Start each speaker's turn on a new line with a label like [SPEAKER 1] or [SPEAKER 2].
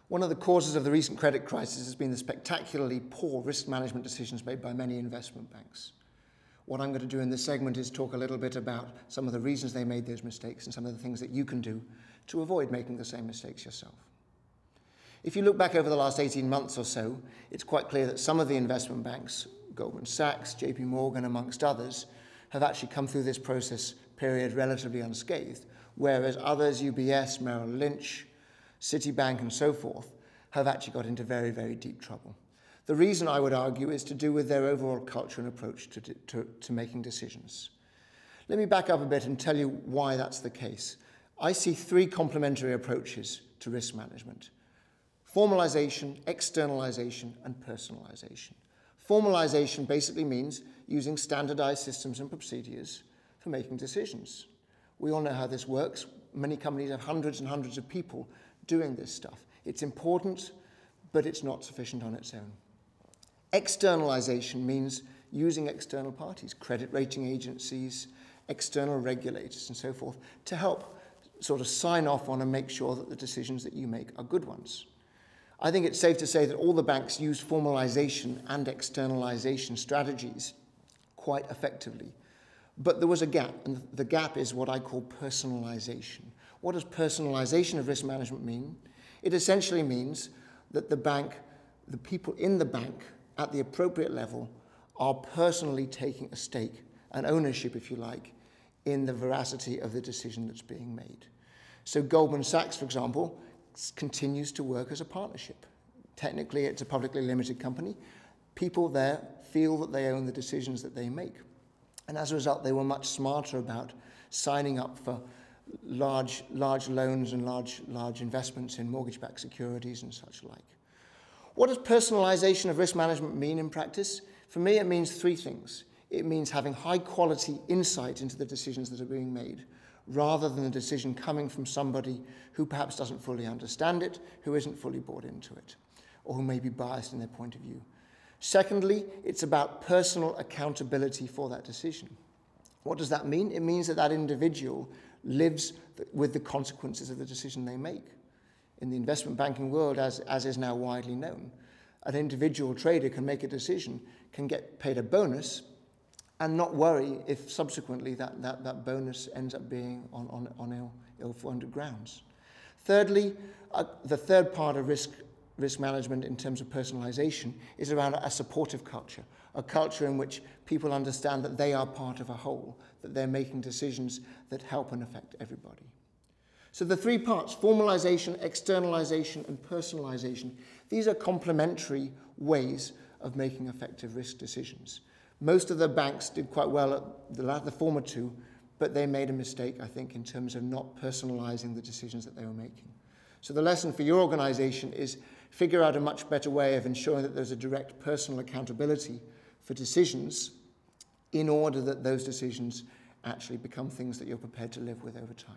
[SPEAKER 1] One of the causes of the recent credit crisis has been the spectacularly poor risk management decisions made by many investment banks. What I'm going to do in this segment is talk a little bit about some of the reasons they made those mistakes and some of the things that you can do to avoid making the same mistakes yourself. If you look back over the last 18 months or so, it's quite clear that some of the investment banks, Goldman Sachs, JP Morgan, amongst others, have actually come through this process period relatively unscathed, whereas others, UBS, Merrill Lynch, Citibank, and so forth, have actually got into very, very deep trouble. The reason, I would argue, is to do with their overall culture and approach to making decisions. Let me back up a bit and tell you why that's the case. I see three complementary approaches to risk management: formalization, externalization, and personalization. Formalization basically means using standardized systems and procedures for making decisions. We all know how this works. Many companies have hundreds and hundreds of people doing this stuff. It's important, but it's not sufficient on its own. Externalization means using external parties, credit rating agencies, external regulators, and so forth, to help sort of sign off on and make sure that the decisions that you make are good ones. I think it's safe to say that all the banks use formalization and externalization strategies quite effectively. But there was a gap, and the gap is what I call personalization. What does personalization of risk management mean? It essentially means that the people in the bank at the appropriate level are personally taking a stake, an ownership, if you like, in the veracity of the decision that's being made. So Goldman Sachs, for example, continues to work as a partnership. Technically, it's a publicly limited company. People there feel that they own the decisions that they make. And as a result, they were much smarter about signing up for large loans and large investments in mortgage-backed securities and such like. What does personalization of risk management mean in practice? For me, it means three things. It means having high-quality insight into the decisions that are being made, rather than a decision coming from somebody who perhaps doesn't fully understand it, who isn't fully bought into it, or who may be biased in their point of view. Secondly, it's about personal accountability for that decision. What does that mean? It means that that individual lives with the consequences of the decision they make. In the investment banking world, as is now widely known, an individual trader can make a decision, can get paid a bonus, and not worry if subsequently that bonus ends up being on ill-founded grounds. Thirdly, the third part of risk management in terms of personalization is around a supportive culture, a culture in which people understand that they are part of a whole, that they're making decisions that help and affect everybody. So the three parts, formalization, externalization, and personalization, these are complementary ways of making effective risk decisions. Most of the banks did quite well at the former two, but they made a mistake, I think, in terms of not personalizing the decisions that they were making. So the lesson for your organization is figure out a much better way of ensuring that there's a direct personal accountability for decisions in order that those decisions actually become things that you're prepared to live with over time.